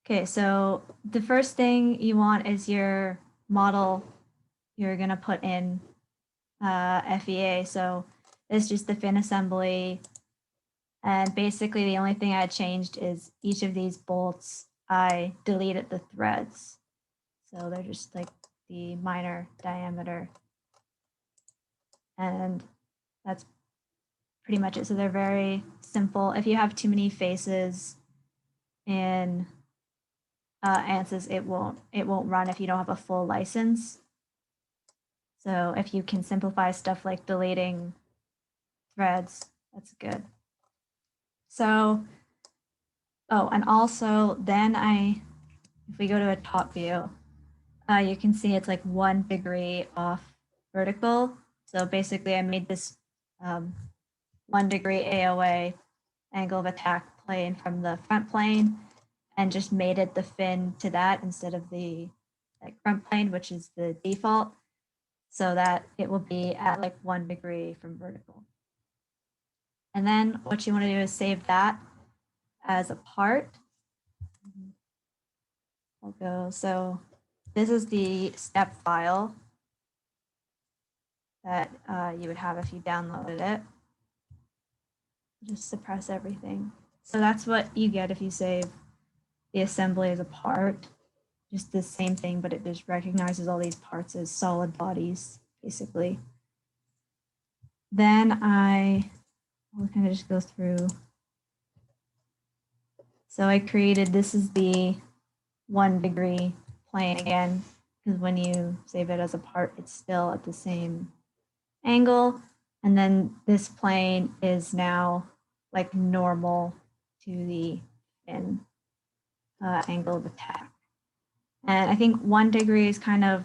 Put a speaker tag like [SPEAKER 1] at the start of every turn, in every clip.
[SPEAKER 1] Okay, so the first thing you want is your model you're gonna put in FEA. So it's just the fin assembly. And basically the only thing I changed is each of these bolts, I deleted the threads. So they're just like the minor diameter. And that's pretty much it. So they're very simple. If you have too many faces in ANSYS, it won't run if you don't have a full license. So if you can simplify stuff like deleting threads, that's good. So, oh, and also then if we go to a top view, you can see it's like 1 degree off vertical. So basically I made this 1 degree AOA angle of attack plane from the front plane and just made it the fin to that instead of the front plane, which is the default, so that it will be at like 1 degree from vertical. And then what you want to do is save that as a part. I'll go, so this is the step file that you would have if you downloaded it. Just suppress everything. So that's what you get if you save the assembly as a part. Just the same thing, but it just recognizes all these parts as solid bodies, basically. Then I'll kind of just go through. So I created, this is the 1 degree plane again, because when you save it as a part, it's still at the same angle. And then this plane is now like normal to the fin angle of attack. And I think 1 degree is kind of,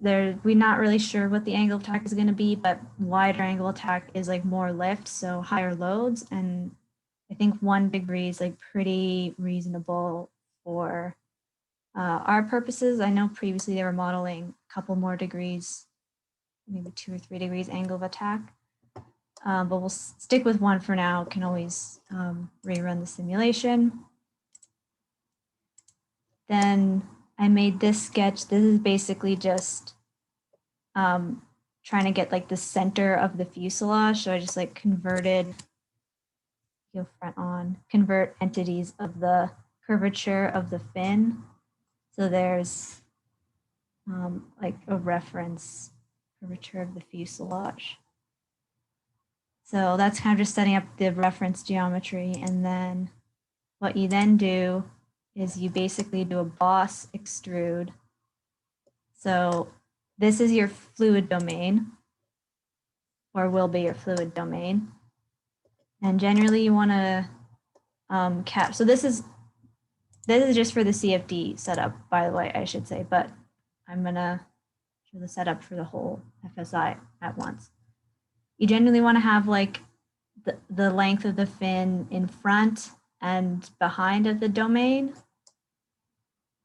[SPEAKER 1] we're not really sure what the angle of attack is going to be, but wider angle attack is like more lift, so higher loads. And I think 1 degree is like pretty reasonable for our purposes. I know previously they were modeling a couple more degrees, maybe 2 or 3 degrees angle of attack. But we'll stick with 1 for now. Can always rerun the simulation. Then I made this sketch. This is basically just trying to get like the center of the fuselage. So I just like converted, go front on, convert entities of the curvature of the fin. So there's like a reference curvature of the fuselage. So that's kind of just setting up the reference geometry. And then what you then do is you basically do a boss extrude. So this is your fluid domain, or will be your fluid domain. And generally you want to cap. So this is just for the CFD setup, by the way, I should say, but I'm going to show the setup for the whole FSI at once. You generally want to have like the length of the fin in front and behind of the domain.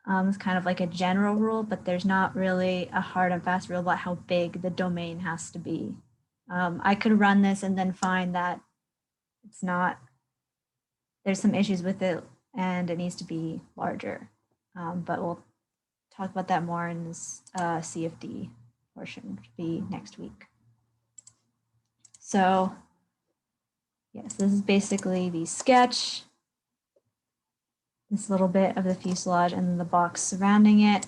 [SPEAKER 1] It's kind of like a general rule, but there's not really a hard and fast rule about how big the domain has to be. I could run this and then find that it's not, there's some issues with it and it needs to be larger. But we'll talk about that more in this CFD portion, which will be next week. So yes, this is basically the sketch, this little bit of the fuselage and then the box surrounding it.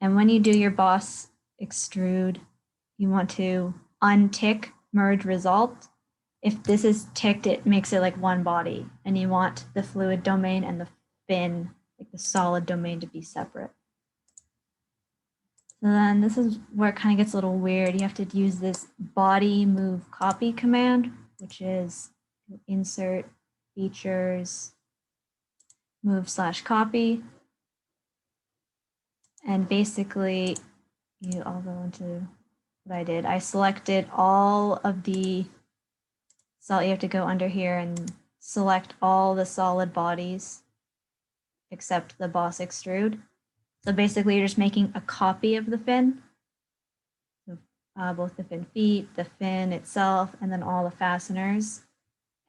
[SPEAKER 1] And when you do your boss extrude, you want to untick merge result. If this is ticked, it makes it like 1 body, and you want the fluid domain and the fin, like the solid domain, to be separate. So then this is where it kind of gets a little weird. You have to use this body move copy command, which is insert features, move/copy. And basically, I'll go into what I did. I selected all of the, so you have to go under here and select all the solid bodies except the boss extrude. So basically you're just making a copy of the fin. So, both the fin feet, the fin itself, and then all the fasteners,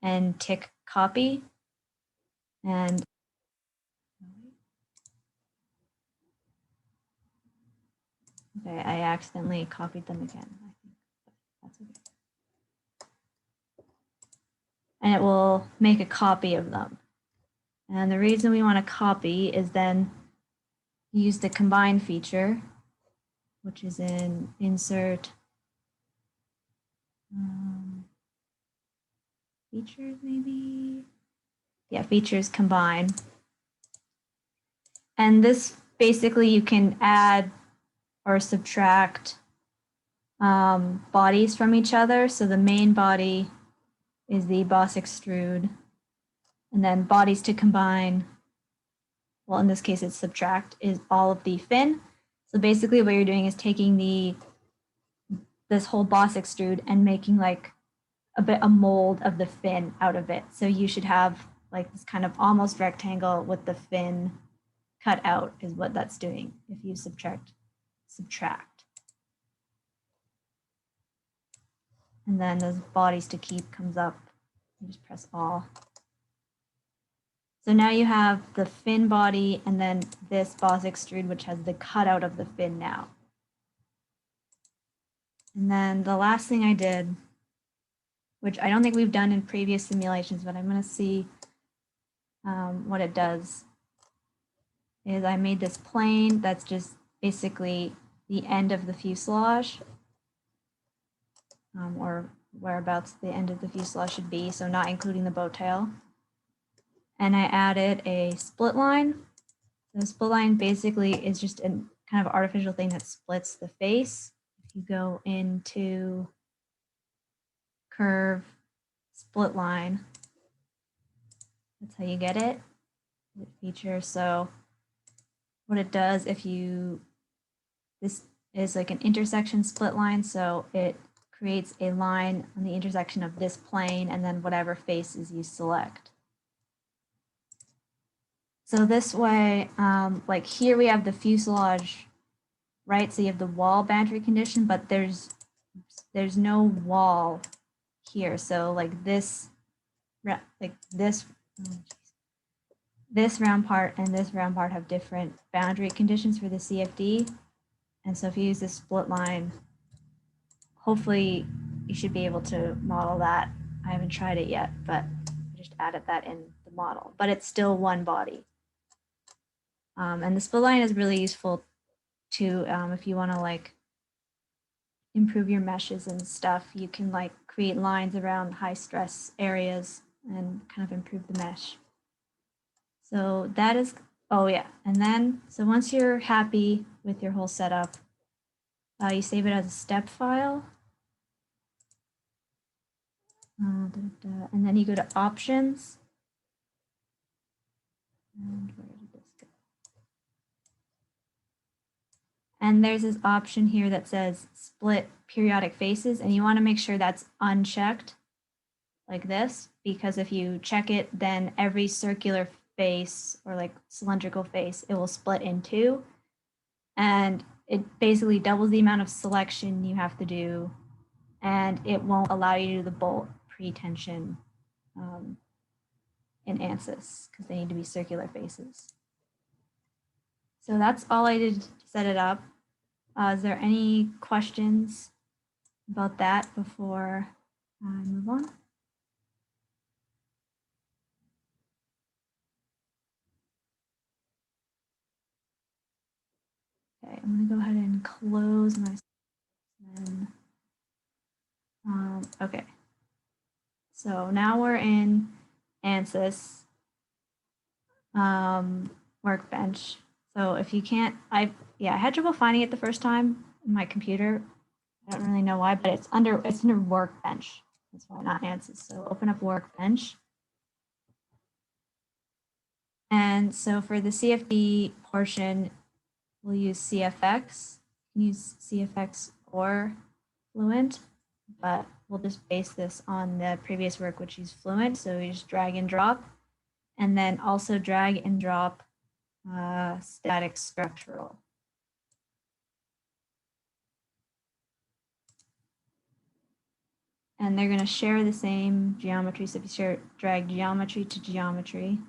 [SPEAKER 1] and tick copy. And Okay, I accidentally copied them again, I think, but that's okay. And it will make a copy of them. And the reason we want to copy is then use the combine feature, which is in insert features, maybe. Yeah, features combine. And this basically you can add or subtract bodies from each other. So the main body is the boss extrude, and then bodies to combine, well, in this case it's subtract, is all of the fin. So basically what you're doing is taking this whole boss extrude and making like a mold of the fin out of it. So you should have like this kind of almost rectangle with the fin cut out is what that's doing if you subtract. And then those bodies to keep comes up. You just press all. So now you have the fin body and then this boss extrude, which has the cutout of the fin now. And then the last thing I did, which I don't think we've done in previous simulations, but I'm going to see what it does, is I made this plane that's just basically the end of the fuselage, or whereabouts the end of the fuselage should be, so not including the bow tail. And I added a split line. The split line basically is just a kind of artificial thing that splits the face. If you go into curve, split line, that's how you get it, the feature. So what it does, this is like an intersection split line, so it creates a line on the intersection of this plane and then whatever faces you select. So this way, like here we have the fuselage, right? So you have the wall boundary condition, but there's no wall here. So like this round part and this round part have different boundary conditions for the CFD. And so if you use this split line, hopefully you should be able to model that. I haven't tried it yet, but I just added that in the model, but it's still one body. And the split line is really useful too if you want to like improve your meshes and stuff. You can like create lines around high stress areas and kind of improve the mesh. So that is, oh yeah, and then so once you're happy with your whole setup, you save it as a step file. And then you go to options. And where did this go? And there's this option here that says split periodic faces, and you want to make sure that's unchecked like this, because if you check it, then every circular face or like cylindrical face, it will split in two. And it basically doubles the amount of selection you have to do, and it won't allow you to do the bolt pre-tension in ANSYS because they need to be circular faces. So that's all I did to set it up. Is there any questions about that before I move on? Okay, I'm gonna go ahead and close my session. Okay, so now we're in ANSYS workbench. So if you can't, I had trouble finding it the first time in my computer. I don't really know why, but it's under workbench. That's why not ANSYS. So open up workbench. And so for the CFD portion, we'll use CFX. You can use CFX or Fluent, but we'll just base this on the previous work, which is Fluent. So we just drag and drop, and then also drag and drop static structural. And they're going to share the same geometry. So if you drag geometry to geometry,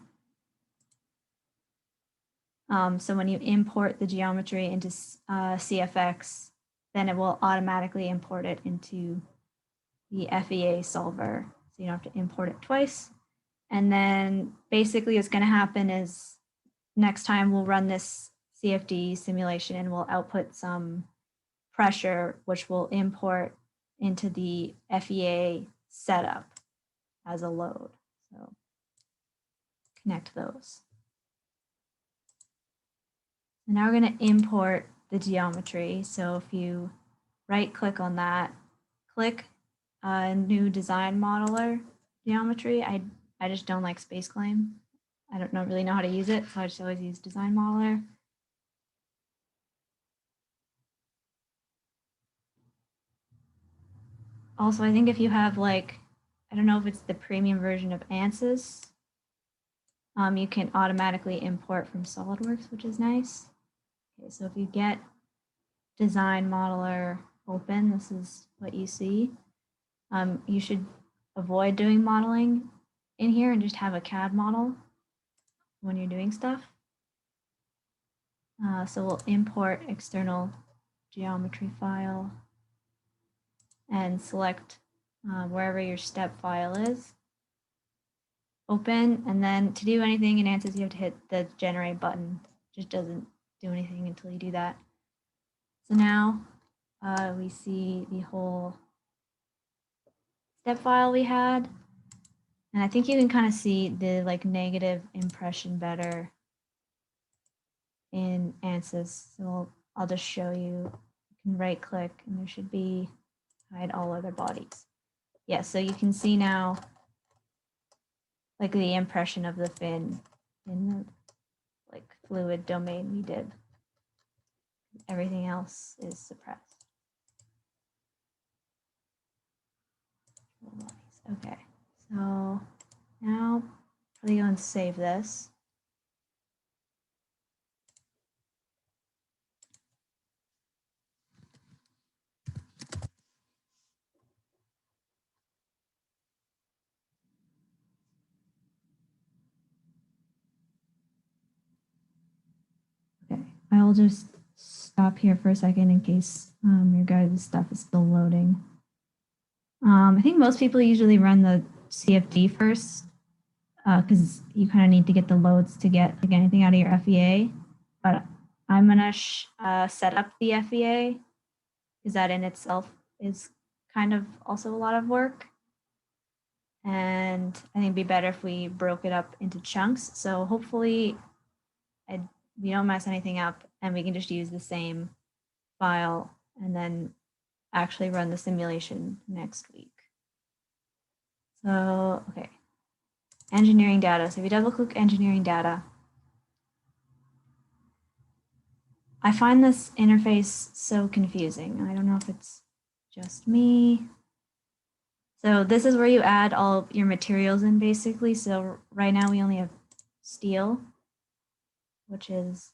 [SPEAKER 1] So when you import the geometry into CFX, then it will automatically import it into the FEA solver. So you don't have to import it twice. And then basically what's going to happen is next time we'll run this CFD simulation and we'll output some pressure, which will import into the FEA setup as a load. So connect those. And now we're going to import the geometry. So if you right click on that, click new design modeler geometry. I just don't like space claim. I don't really know how to use it, so I just always use design modeler. Also, I think if you have like, I don't know if it's the premium version of ANSYS, you can automatically import from SolidWorks, which is nice. Okay, so if you get design modeler open, this is what you see. You should avoid doing modeling in here and just have a CAD model when you're doing stuff. So we'll import external geometry file and select wherever your step file is. Open, and then to do anything in ANSYS, you have to hit the generate button. It just doesn't do anything until you do that. So now we see the whole step file we had. And I think you can kind of see the like negative impression better in ANSYS. So I'll just show you. You can right click and there should be hide all other bodies. Yeah, so you can see now like the impression of the fin in the like fluid domain we did. Everything else is suppressed. Okay, so now probably go and save this. Okay, I'll just stop here for a second in case your guys' stuff is still loading. I think most people usually run the CFD first because you kind of need to get the loads to get like anything out of your FEA. But I'm gonna set up the FEA because that in itself is kind of also a lot of work. And I think it'd be better if we broke it up into chunks. So hopefully we don't mess anything up and we can just use the same file and then actually run the simulation next week. So, okay, engineering data. So if you double click engineering data, I find this interface so confusing. I don't know if it's just me. So this is where you add all your materials in basically. So right now we only have steel, which is,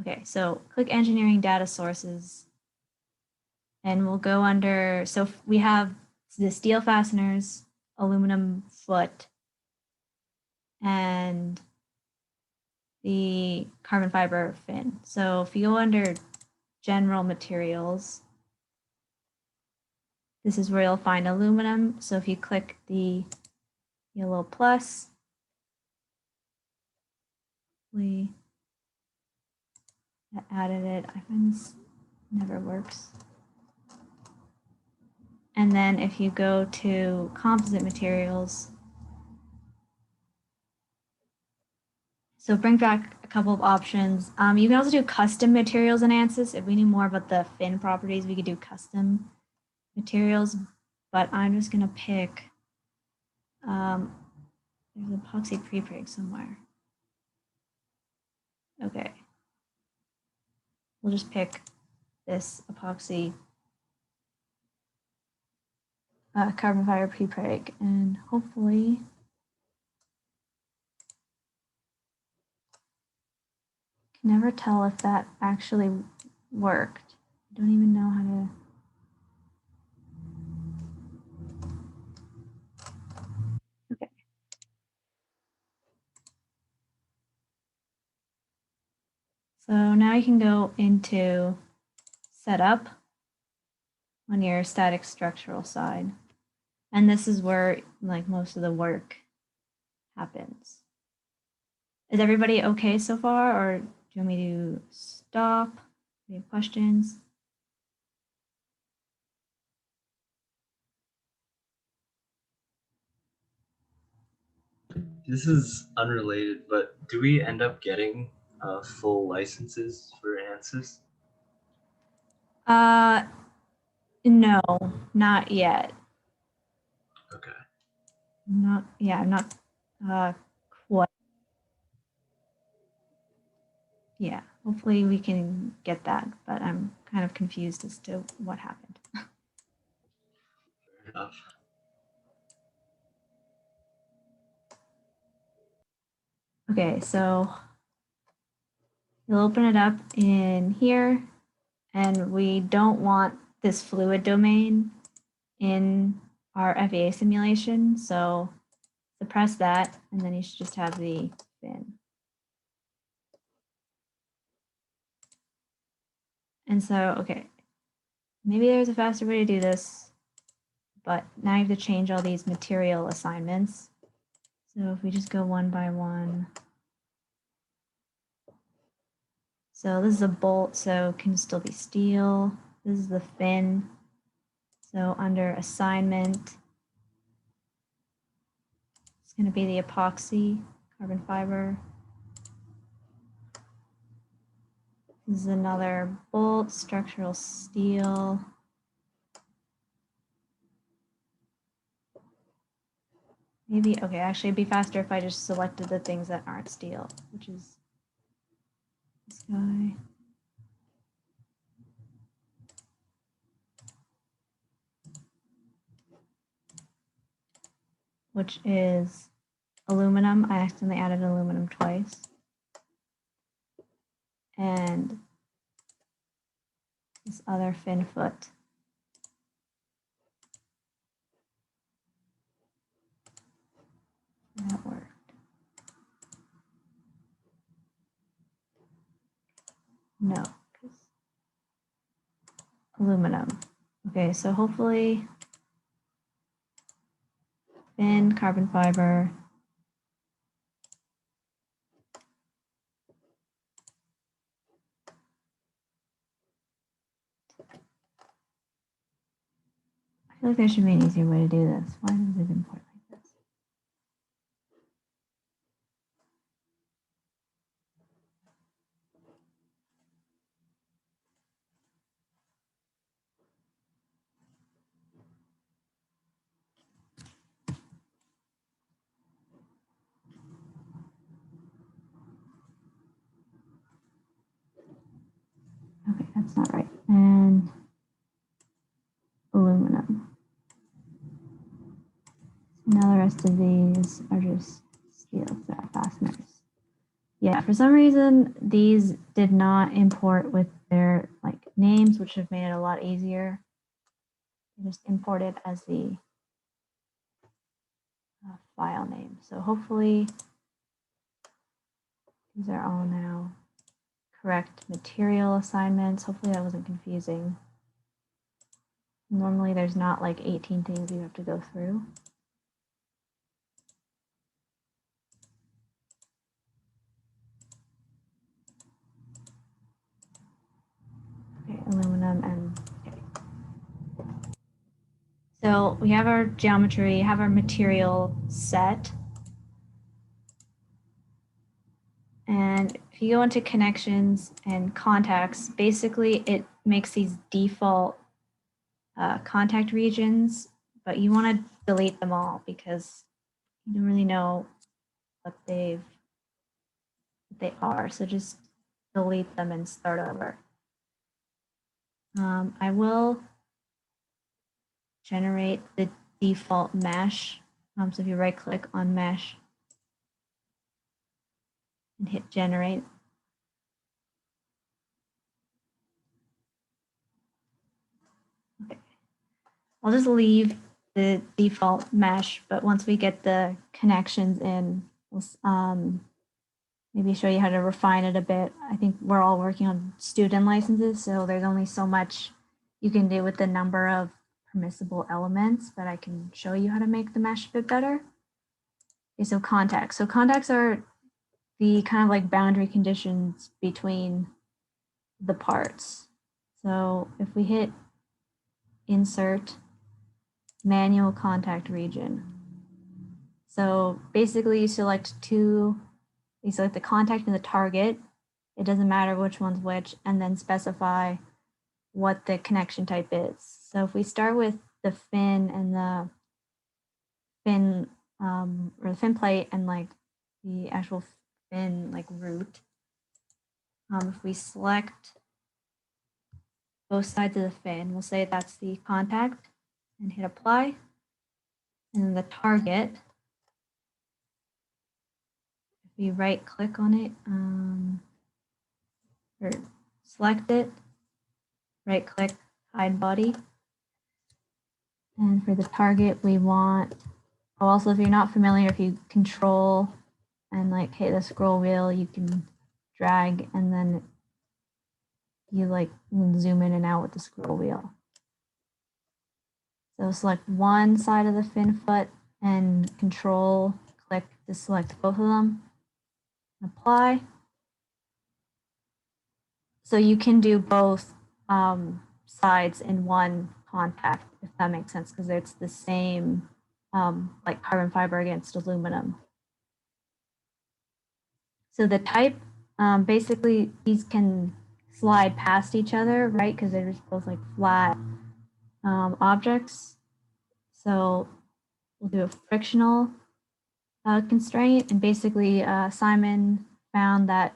[SPEAKER 1] okay, so click engineering data sources and we'll go under, so we have the steel fasteners, aluminum foot, and the carbon fiber fin. So if you go under general materials, this is where you'll find aluminum. So if you click the yellow plus, we added it. I find this never works. And then if you go to composite materials, so bring back a couple of options. You can also do custom materials in ANSYS. If we knew more about the fin properties, we could do custom materials, but I'm just gonna pick, there's epoxy pre-preg somewhere. Okay. We'll just pick this epoxy carbon fiber pre-preg and hopefully can never tell if that actually worked. I don't even know how to. Okay. So now you can go into setup on your static structural side. And this is where like most of the work happens. Is everybody okay so far, or do you want me to stop? Do you have questions?
[SPEAKER 2] This is unrelated, but do we end up getting full licenses for ANSYS?
[SPEAKER 1] No, not yet.
[SPEAKER 2] Okay.
[SPEAKER 1] Not, yeah, not quite. Yeah, hopefully we can get that, but I'm kind of confused as to what happened.
[SPEAKER 2] Fair enough.
[SPEAKER 1] Okay, so you'll open it up in here, and we don't want this fluid domain in our FEA simulation, so suppress that, and then you should just have the fin. And so, okay, maybe there's a faster way to do this, but now you have to change all these material assignments. So if we just go one by one. So this is a bolt, so can still be steel. This is the fin. So under assignment, it's going to be the epoxy carbon fiber. This is another bolt, structural steel. Maybe, okay, actually it'd be faster if I just selected the things that aren't steel, which is this guy. Which is aluminum. I accidentally added aluminum twice. And this other fin foot. That worked. No, because aluminum. Okay, so hopefully fin, carbon fiber. I feel like there should be an easier way to do this. Why does it import like this? Okay, that's not right. And aluminum. Now the rest of these are just steel fasteners. Yeah, for some reason, these did not import with their like names, which have made it a lot easier. They just imported as the file name. So hopefully these are all now correct material assignments. Hopefully that wasn't confusing. Normally there's not like 18 things you have to go through. Okay, aluminum and okay. So we have our geometry, have our material set. And if you go into connections and contacts, basically it makes these default contact regions, but you want to delete them all because you don't really know what they are. So just delete them and start over. I will generate the default mesh. So if you right click on mesh and hit generate, okay. I'll just leave the default mesh, but once we get the connections in, we'll maybe show you how to refine it a bit. I think we're all working on student licenses, so there's only so much you can do with the number of permissible elements, but I can show you how to make the mesh a bit better. Okay, so contacts. So contacts are the kind of like boundary conditions between the parts. So if we hit insert manual contact region. So basically you select the contact and the target. It doesn't matter which one's which, and then specify what the connection type is. So if we start with the fin and the fin or the fin plate and like the actual fin like root, if we select both sides of the fin, we'll say that's the contact and hit apply. And then the target, if we right click on it or select it, right click, hide body. And for the target, we want, also if you're not familiar, if you control and like hit the scroll wheel, you can drag and then you like zoom in and out with the scroll wheel. So select one side of the fin foot and control click to select both of them. Apply. So you can do both sides in one contact, if that makes sense, because it's the same like carbon fiber against aluminum. So the type, basically these can slide past each other, right? Because they're just both like flat objects. So we'll do a frictional constraint, and basically Simon found that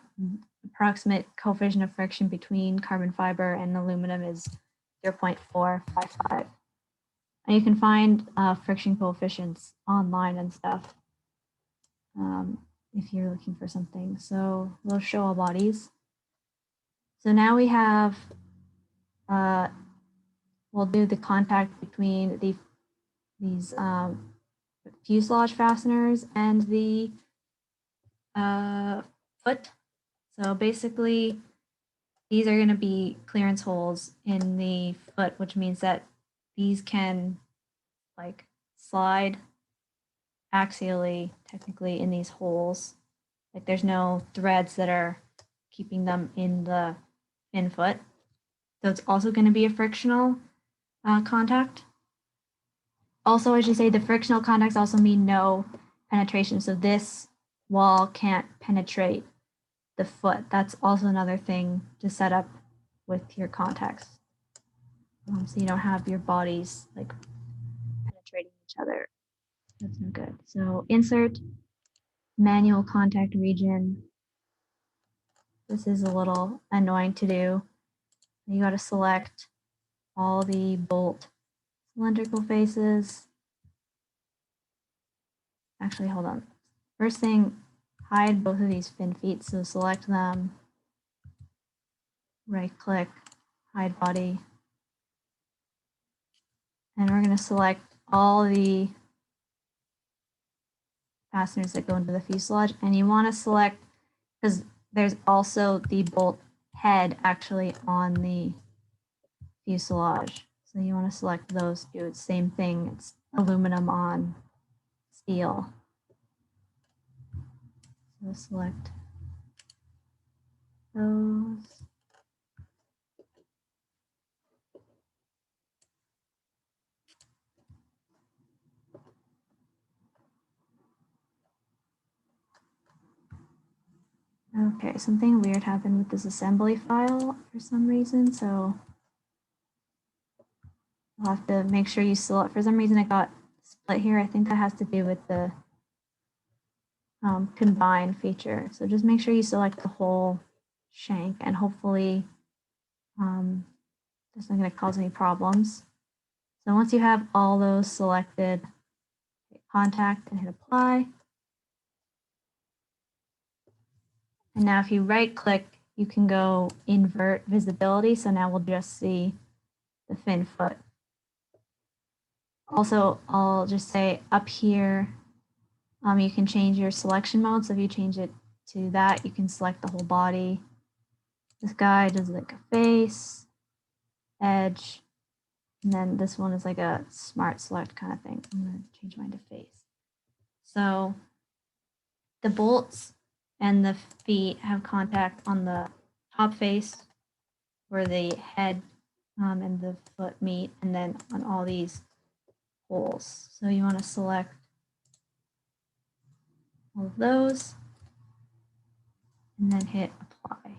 [SPEAKER 1] approximate coefficient of friction between carbon fiber and aluminum is 0.455. And you can find friction coefficients online and stuff if you're looking for something. So we'll show all bodies. So now we have, we'll do the contact between these fuselage fasteners and the foot. So basically, these are going to be clearance holes in the foot, which means that these can like slide axially, technically, in these holes. Like there's no threads that are keeping them in the fin foot. So it's also going to be a frictional contact. Also, I should say the frictional contacts also mean no penetration. So this wall can't penetrate the foot. That's also another thing to set up with your contacts. So you don't have your bodies like penetrating each other. That's no good. So insert manual contact region. This is a little annoying to do. You got to select all the bolt cylindrical faces. Actually, hold on. First thing, hide both of these fin feet. So select them, right click, hide body. And we're going to select all the fasteners that go into the fuselage. And you want to select, because there's also the bolt head actually on the fuselage. So you want to select those two. It's the same thing. It's aluminum on steel. So select those. Okay, something weird happened with this assembly file for some reason, so I'll have to make sure you select. For some reason it got split here. I think that has to do with the combine feature. So just make sure you select the whole shank, and hopefully that's not going to cause any problems. So once you have all those selected, hit contact and hit apply. And now if you right click, you can go invert visibility. So now we'll just see the fin foot. Also, I'll just say up here, you can change your selection mode. So if you change it to that, you can select the whole body. This guy does like a face, edge, and then this one is like a smart select kind of thing. I'm going to change mine to face. So the bolts and the feet have contact on the top face where the head and the foot meet, and then on all these holes. So you want to select all of those and then hit apply.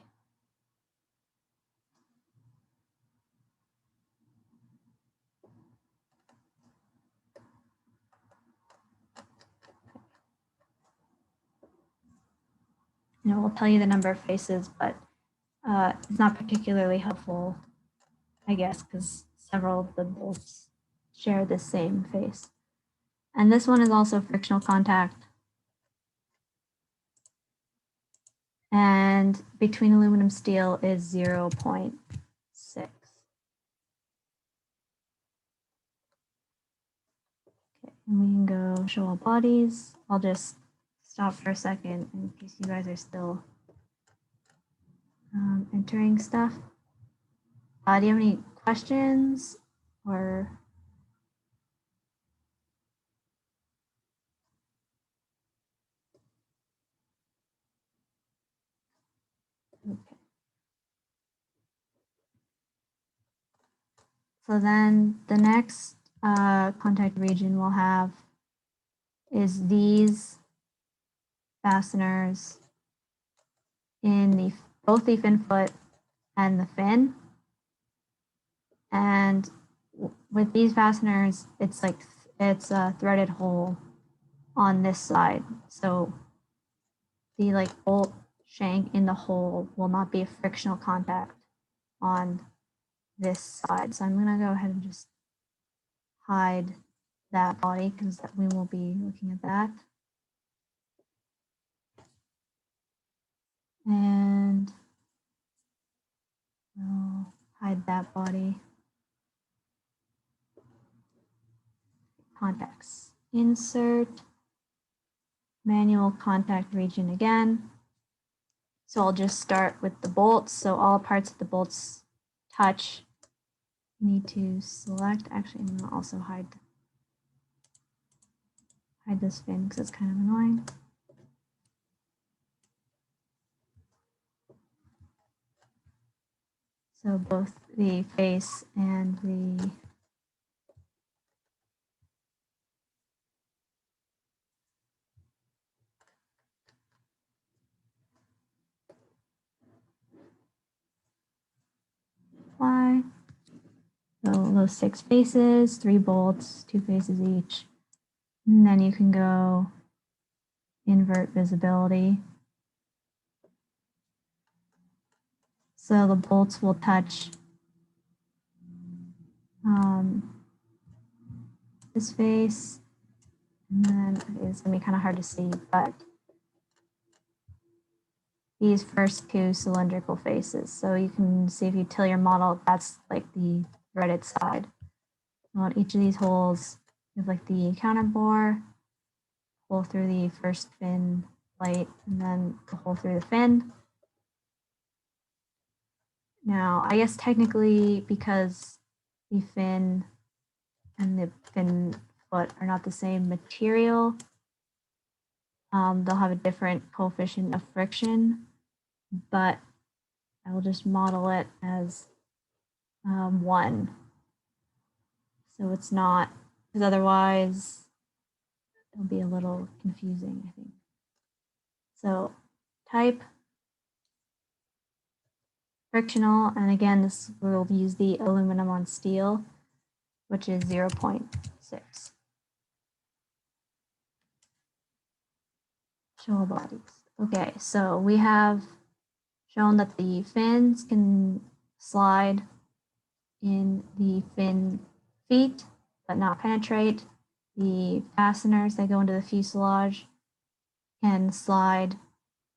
[SPEAKER 1] And it will tell you the number of faces, but it's not particularly helpful, I guess, because several of the bolts share the same face. And this one is also frictional contact. And between aluminum steel is 0.6. Okay, and we can go show all bodies. I'll just stop for a second in case you guys are still entering stuff. Do you have any questions or? Okay. So then the next contact region we'll have is these fasteners in both the fin foot and the fin. And with these fasteners, it's a threaded hole on this side. So the bolt shank in the hole will not be a frictional contact on this side. So I'm gonna go ahead and just hide that body because we will be looking at that. And we'll hide that body. Contacts. Insert manual contact region again. So I'll just start with the bolts. So all parts of the bolts touch. Need to select. Actually, I'm going to also hide this fin because it's kind of annoying. So both the face and the apply. So those 6 faces, 3 bolts, 2 faces each. And then you can go invert visibility. So the bolts will touch this face, and then it's gonna be kind of hard to see, but these first 2 cylindrical faces. So you can see if you tilt your model, that's like the threaded side. On each of these holes, you have like the counter bore, hole through the first fin plate, and then the hole through the fin. Now, I guess technically because the fin and the fin foot are not the same material, they'll have a different coefficient of friction, but I will just model it as 1. So it's not, because otherwise it'll be a little confusing, I think. So type frictional, and again, this will use the aluminum on steel, which is 0.6. Show all bodies. Okay, so we have shown that the fins can slide in the fin feet, but not penetrate. The fasteners that go into the fuselage can slide,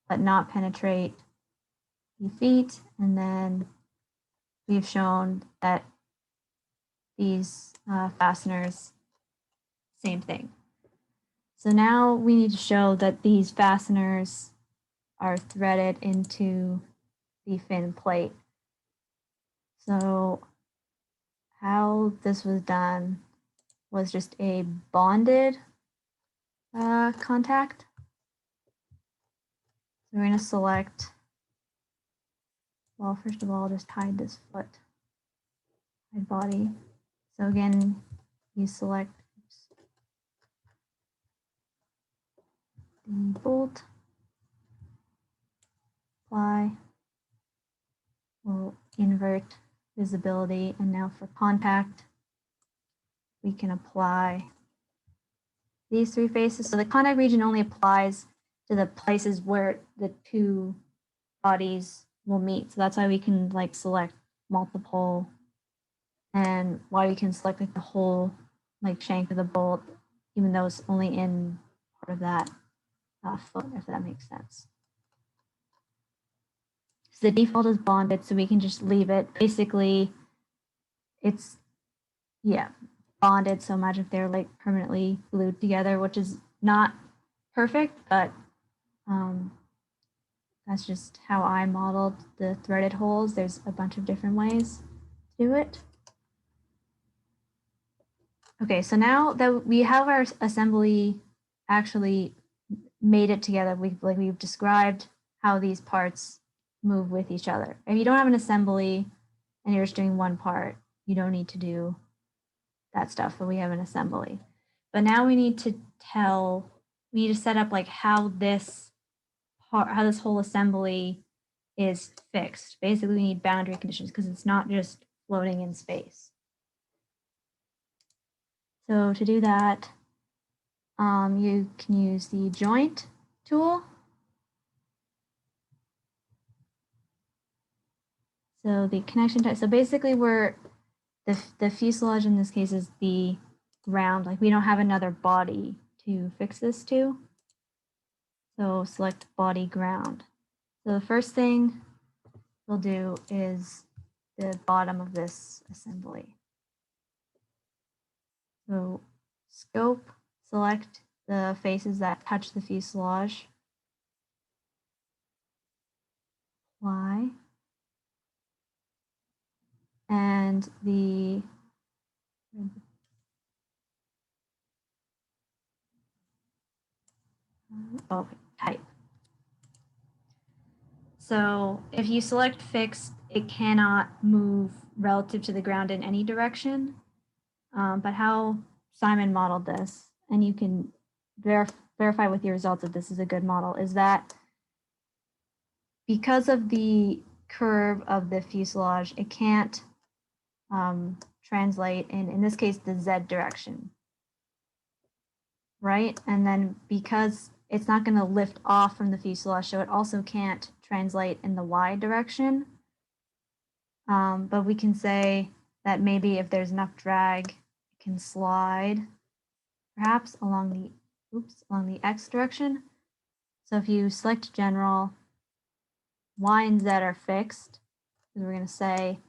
[SPEAKER 1] but not penetrate the feet. And then we've shown that these fasteners, same thing. So now we need to show that these fasteners are threaded into the fin plate. So how this was done was just a bonded contact. So we're going to select, well, first of all, just hide this foot, hide body. So again, you select the bolt, apply, we'll invert visibility, and now for contact, we can apply these three faces. So the contact region only applies to the places where the two bodies will meet. So that's why we can like select multiple, and why we can select like the whole like shank of the bolt, even though it's only in part of that foot, if that makes sense. So the default is bonded, so we can just leave it. Basically, it's, yeah, bonded. So imagine if they're like permanently glued together, which is not perfect, but that's just how I modeled the threaded holes. There's a bunch of different ways to do it. Okay, so now that we have our assembly actually made it together, we've described how these parts move with each other. If you don't have an assembly and you're just doing one part, you don't need to do that stuff, but we have an assembly. But now we need to set up like how this whole assembly is fixed. Basically, we need boundary conditions because it's not just floating in space. So to do that, you can use the joint tool. So the connection type. So basically, the fuselage in this case is the ground. Like we don't have another body to fix this to. So select body ground. So the first thing we'll do is the bottom of this assembly. So scope, select the faces that touch the fuselage. Apply. And the type. So if you select fixed, it cannot move relative to the ground in any direction. But how Simon modeled this, and you can verify with your results if this is a good model, is that because of the curve of the fuselage, it can't translate in this case, the Z direction, right? And then because it's not going to lift off from the fuselage, so it also can't translate in the Y direction. But we can say that maybe if there's enough drag, it can slide perhaps along the X direction. So if you select general, Y and Z are fixed, because we're going to say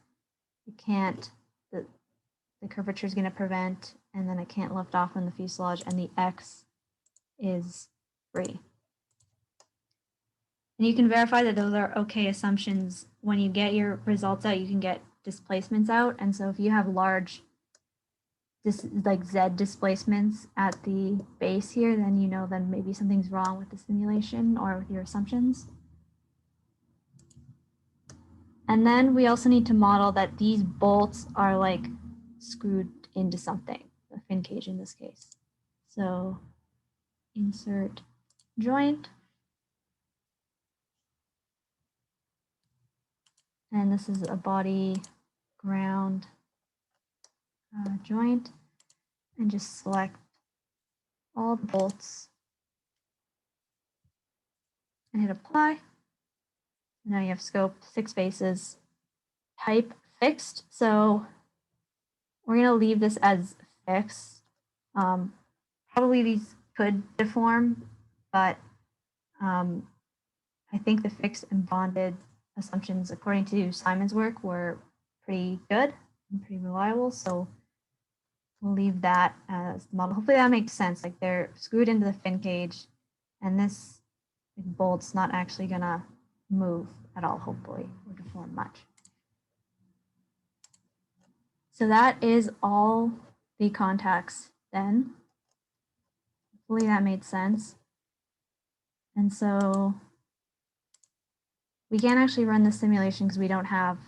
[SPEAKER 1] it can't, the curvature is going to prevent, and then it can't lift off from the fuselage, and the X is free. And you can verify that those are okay assumptions. When you get your results out, you can get displacements out. And so if you have large like Z displacements at the base here, then you know then maybe something's wrong with the simulation or with your assumptions. And then we also need to model that these bolts are like screwed into something, the fin cage in this case. So insert joint. And this is a body ground joint, and just select all the bolts and hit apply. Now you have scope, 6 faces, type fixed. So we're going to leave this as fixed. Probably these could deform, but I think the fixed and bonded assumptions, according to Simon's work, were pretty good and pretty reliable. So we'll leave that as the model. Hopefully that makes sense. Like they're screwed into the fin cage, and this like bolt's not actually gonna move at all, hopefully, or deform much. So that is all the contacts then. Hopefully that made sense. And so we can't actually run the simulation because we don't have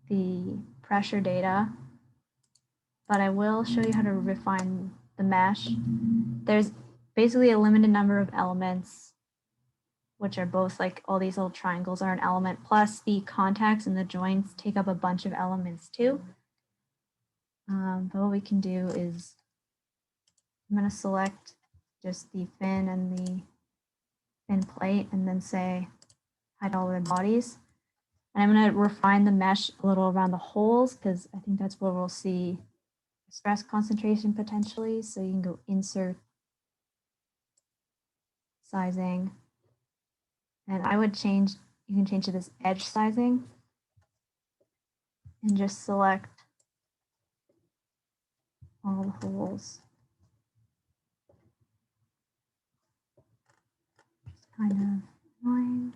[SPEAKER 1] the pressure data, but I will show you how to refine the mesh. There's basically a limited number of elements, which are both like all these little triangles are an element, plus the contacts and the joints take up a bunch of elements too. But what we can do is I'm going to select just the fin and the fin plate and then say hide all their bodies. And I'm going to refine the mesh a little around the holes because I think that's where we'll see stress concentration potentially. So you can go insert sizing. And I would change, you can change to this edge sizing and just select all the holes. Just kind of annoying.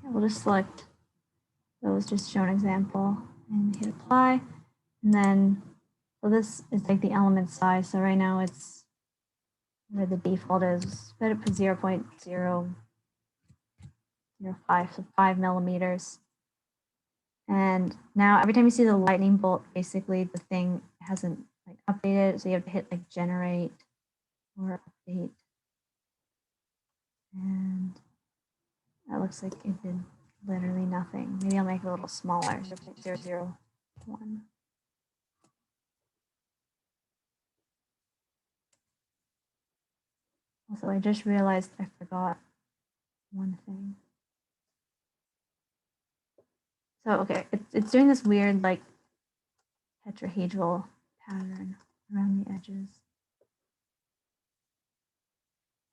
[SPEAKER 1] Yeah, we'll just select those, just show an example and hit apply. And then, so this is like the element size. So right now it's where the default is, but it put 0.005, so 5 millimeters. And now every time you see the lightning bolt, basically the thing hasn't like updated. So you have to hit like generate or update. And that looks like it did literally nothing. Maybe I'll make it a little smaller, 0.001. Also, I just realized I forgot one thing. So, okay, it's doing this weird like tetrahedral pattern around the edges.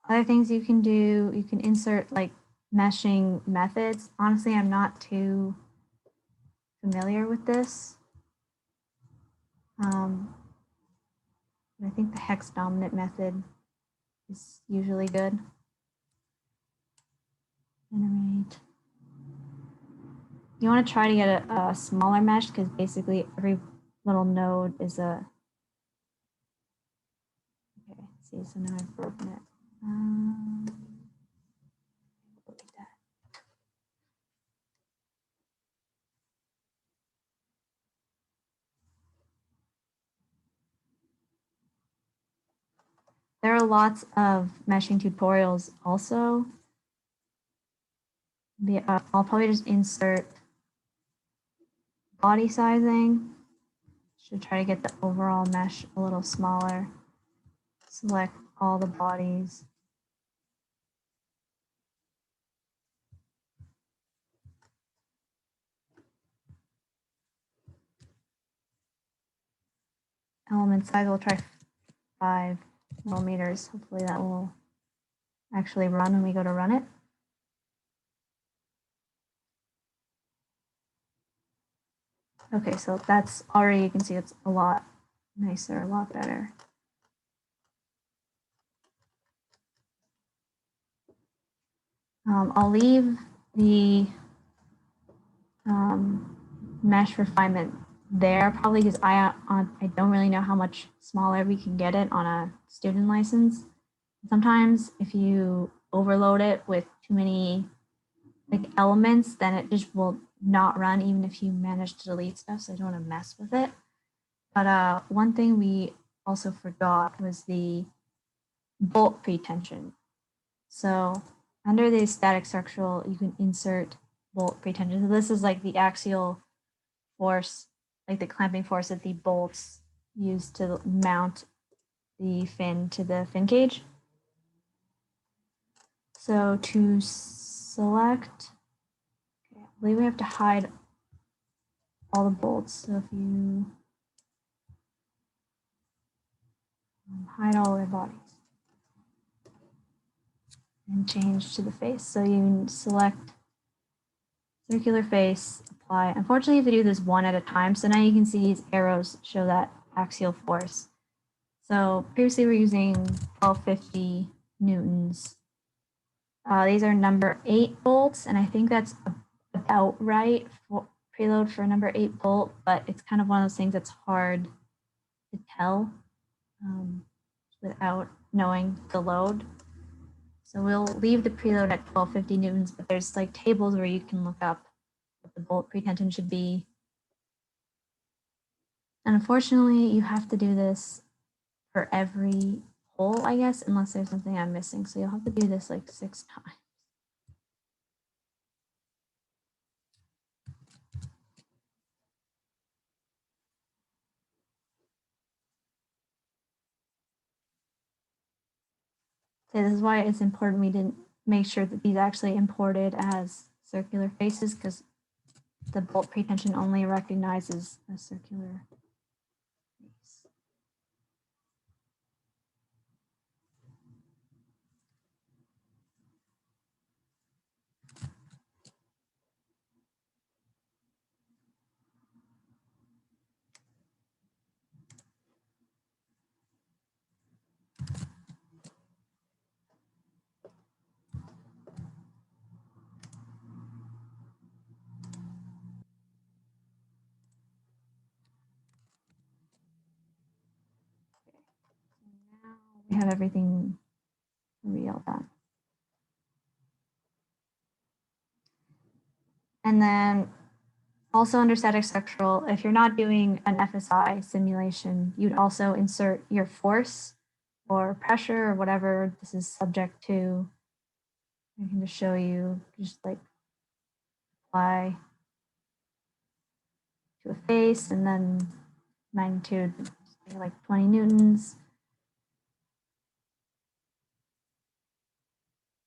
[SPEAKER 1] Other things you can do, you can insert like meshing methods. Honestly, I'm not too familiar with this. I think the hex dominant method is usually good. Generate. You want to try to get a smaller mesh because basically every little node is a. Okay, see, so now I've broken it. Like that. There are lots of meshing tutorials also. I'll probably just insert body sizing. Should try to get the overall mesh a little smaller. Select all the bodies. Element size, we'll try 5 millimeters. Hopefully that will actually run when we go to run it. Okay, so that's already, you can see it's a lot nicer, a lot better. I'll leave the mesh refinement there probably because I don't really know how much smaller we can get it on a student license. Sometimes if you overload it with too many like elements, then it just will not run even if you manage to delete stuff. So I don't want to mess with it. But one thing we also forgot was the bolt pretension. So under the static structural, you can insert bolt pretension. So this is like the axial force, like the clamping force that the bolts use to mount the fin to the fin cage. So to select, okay, I believe we have to hide all the bolts. So if you hide all their bodies and change to the face. So you select circular face, apply. Unfortunately, you have to do this one at a time. So now you can see these arrows show that axial force. So previously we're using 1250 newtons. These are number 8 bolts, and I think that's about right for preload for a number 8 bolt, but it's kind of one of those things that's hard to tell without knowing the load. So we'll leave the preload at 1250 newtons, but there's like tables where you can look up what the bolt pretension should be. And unfortunately, you have to do this for every hole, I guess, unless there's something I'm missing. So you'll have to do this like 6 times. So this is why it's important we didn't make sure that these actually imported as circular faces, because the bolt pretension only recognizes a circular face. So now we have everything real done. And then also under static structural, if you're not doing an FSI simulation, you'd also insert your force or pressure or whatever this is subject to. I can just show you, just like apply to a face and then magnitude like 20 newtons.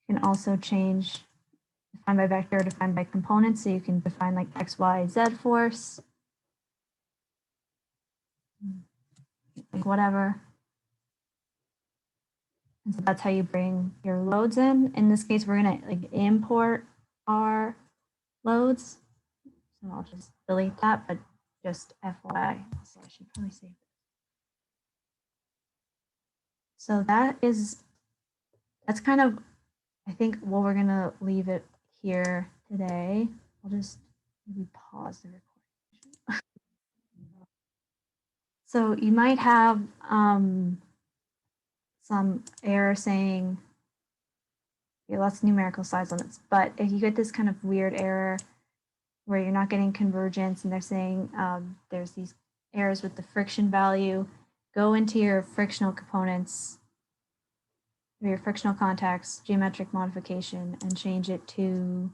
[SPEAKER 1] You can also change defined by vector, defined by component, so you can define like X, Y, Z force, like whatever. And so that's how you bring your loads in. In this case, we're gonna like import our loads. So I'll just delete that, but just FYI, so I should probably save it. So that's kind of, I think, what we're gonna leave it here today. I'll just maybe pause the recording. So you might have some error saying, okay, lots of numerical size limits, but if you get this kind of weird error where you're not getting convergence and they're saying there's these errors with the friction value, go into your frictional components, your frictional contacts, geometric modification, and change it to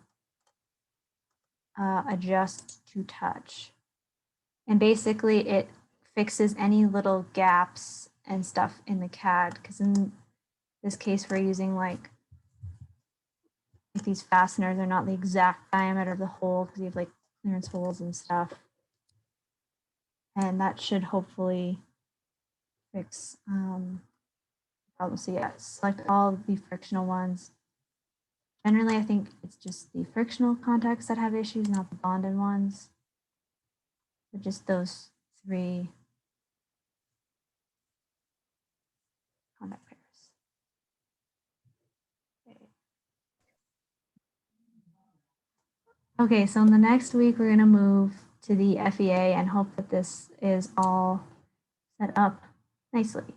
[SPEAKER 1] adjust to touch. And basically it fixes any little gaps and stuff in the CAD, because in this case we're using like these fasteners are not the exact diameter of the hole because you have like clearance holes and stuff. And that should hopefully fix problems. So yeah, select all the frictional ones. Generally, I think it's just the frictional contacts that have issues, not the bonded ones. But just those 3 contact pairs. Okay, so in the next week, we're gonna move to the FEA and hope that this is all set up nicely.